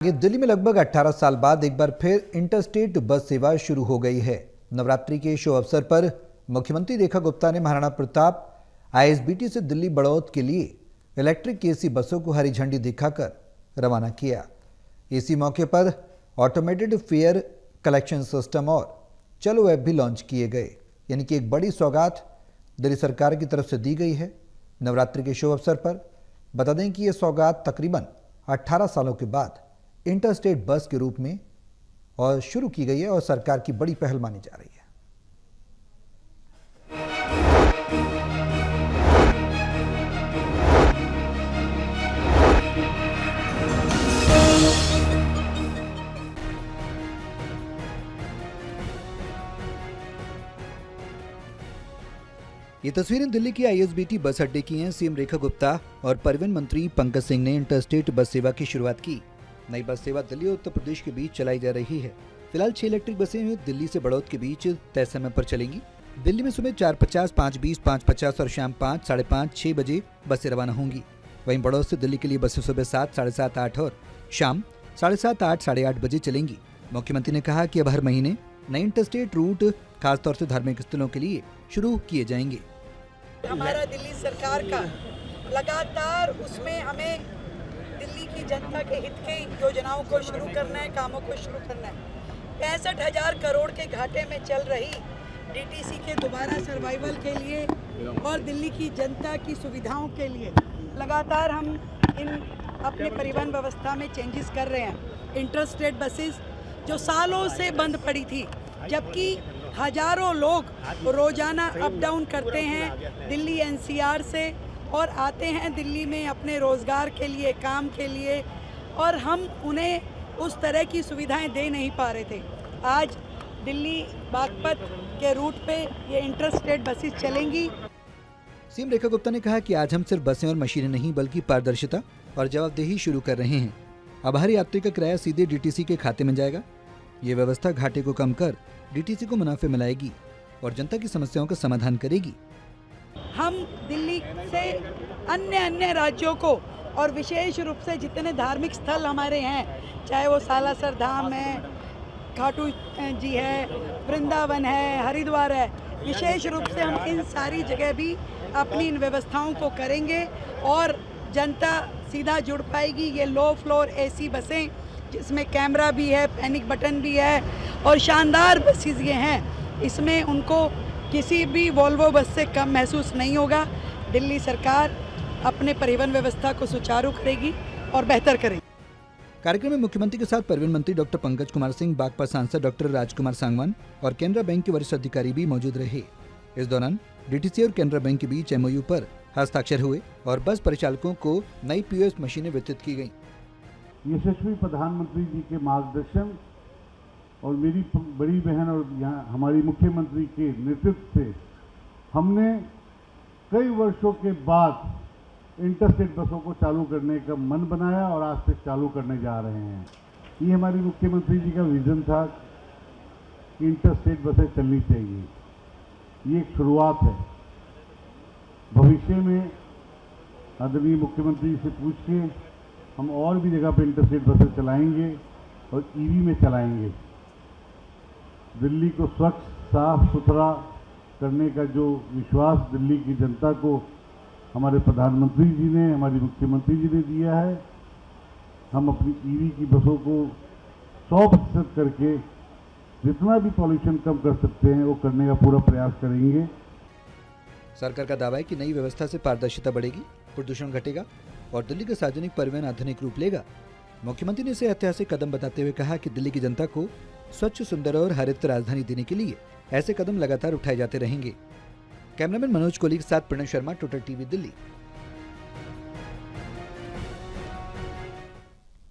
ये दिल्ली में लगभग 18 साल बाद एक बार फिर इंटरस्टेट बस सेवा शुरू हो गई है। नवरात्रि के शुभ अवसर पर मुख्यमंत्री रेखा गुप्ता ने महाराणा प्रताप आईएसबीटी से दिल्ली बड़ौद के लिए इलेक्ट्रिक एसी बसों को हरी झंडी दिखाकर रवाना किया। इसी मौके पर ऑटोमेटेड फेयर कलेक्शन सिस्टम और चलो ऐप भी लॉन्च किए गए, यानी कि एक बड़ी सौगात दिल्ली सरकार की तरफ से दी गई है। नवरात्रि के शुभ अवसर पर बता दें कि यह सौगात तकरीबन 18 सालों के बाद इंटरस्टेट बस के रूप में और शुरू की गई है और सरकार की बड़ी पहल मानी जा रही है। ये तस्वीरें दिल्ली की आईएसबीटी बस अड्डे की हैं। सीएम रेखा गुप्ता और परिवहन मंत्री पंकज सिंह ने इंटरस्टेट बस सेवा की शुरुआत की। नई बस सेवा दिल्ली और उत्तर प्रदेश के बीच चलाई जा रही है। फिलहाल 6 इलेक्ट्रिक बसें दिल्ली से बड़ौद के बीच तय समय पर चलेंगी। दिल्ली में सुबह 4:50, 5:20, 5:50 और शाम 5, 5:30, 6 बजे बसें रवाना होंगी। वहीं बड़ौद से दिल्ली के लिए बसें सुबह 7, 7:30, 8 और शाम 7:30, 8, 8:30 बजे चलेंगी। मुख्यमंत्री ने कहा कि अब हर महीने नए इंटरस्टेट रूट खासतौर से धार्मिक स्थलों के लिए शुरू किए जाएंगे। हमारा दिल्ली सरकार का लगातार उसमें हमें दिल्ली की जनता के हित के योजनाओं को शुरू करना है, कामों को शुरू करना है। 65,000 करोड़ के घाटे में चल रही डीटीसी के दोबारा सर्वाइवल के लिए और दिल्ली की जनता की सुविधाओं के लिए लगातार हम इन अपने परिवहन व्यवस्था में चेंजेस कर रहे हैं। इंटरस्टेट बसेस जो सालों से बंद पड़ी थी, जबकि हजारों लोग रोजाना अप डाउन करते हैं दिल्ली एनसीआर से और आते हैं दिल्ली में अपने रोजगार के लिए, काम के लिए, और हम उन्हें उस तरह की सुविधाएं दे नहीं पा रहे थे। आज दिल्ली बागपत के रूट पे ये इंटरस्टेट बसेस चलेंगी। सीएम रेखा गुप्ता ने कहा कि आज हम सिर्फ बसें और मशीनें नहीं बल्कि पारदर्शिता और जवाबदेही शुरू कर रहे हैं। अब हर यात्री का किराया सीधे डीटीसी के खाते में जाएगा। ये व्यवस्था घाटे को कम कर डीटीसी को मुनाफे मिलाएगी और जनता की समस्याओं का समाधान करेगी। हम दिल्ली से अन्य राज्यों को और विशेष रूप से जितने धार्मिक स्थल हमारे हैं, चाहे वो सालासर धाम है, खाटू जी है, वृंदावन है, हरिद्वार है, विशेष रूप से हम इन सारी जगह भी अपनी इन व्यवस्थाओं को करेंगे और जनता सीधा जुड़ पाएगी। ये लो फ्लोर एसी बसें जिसमें कैमरा भी है, पैनिक बटन भी है और शानदार बसेस ये हैं, इसमें उनको किसी भी वोल्वो बस से कम महसूस नहीं होगा। दिल्ली सरकार अपने परिवहन व्यवस्था को सुचारू करेगी और बेहतर करेगी। कार्यक्रम में मुख्यमंत्री के साथ परिवहन मंत्री डॉक्टर पंकज कुमार सिंह, बागपत सांसद डॉक्टर राजकुमार सांगवान और केनरा बैंक के वरिष्ठ अधिकारी भी मौजूद रहे। इस दौरान डीटीसी और केनरा बैंक के बीच एमओयू पर हस्ताक्षर हुए और बस परिचालकों को नई पीओएस मशीनें वितरित की गयी। यशस्वी प्रधानमंत्री जी के मार्गदर्शन और मेरी बड़ी बहन और यहाँ हमारी मुख्यमंत्री के नेतृत्व से हमने कई वर्षों के बाद इंटरस्टेट बसों को चालू करने का मन बनाया और आज से चालू करने जा रहे हैं। ये हमारी मुख्यमंत्री जी का विजन था कि इंटरस्टेट बसें चलनी चाहिए। ये एक शुरुआत है। भविष्य में आदरणीय मुख्यमंत्री से पूछ के हम और भी जगह पर इंटरस्टेट बसें चलाएंगे और ईवी में चलाएंगे। दिल्ली को स्वच्छ, साफ सुथरा करने का जो विश्वास दिल्ली की जनता को हमारे प्रधानमंत्री जी ने, हमारी मुख्यमंत्री जी ने दिया है, हम अपनी ईवी की बसों को 100% करके जितना भी पॉल्यूशन कम कर सकते हैं वो करने का पूरा प्रयास करेंगे। सरकार का दावा है कि नई व्यवस्था से पारदर्शिता बढ़ेगी, प्रदूषण घटेगा और दिल्ली का सार्वजनिक परिवहन आधुनिक रूप लेगा। मुख्यमंत्री ने इसे ऐतिहासिक कदम बताते हुए कहा कि दिल्ली की जनता को स्वच्छ, सुंदर और हरित राजधानी देने के लिए ऐसे कदम लगातार उठाए जाते रहेंगे। कैमरामैन मनोज कोहली के साथ प्रणव शर्मा, टोटल टीवी दिल्ली।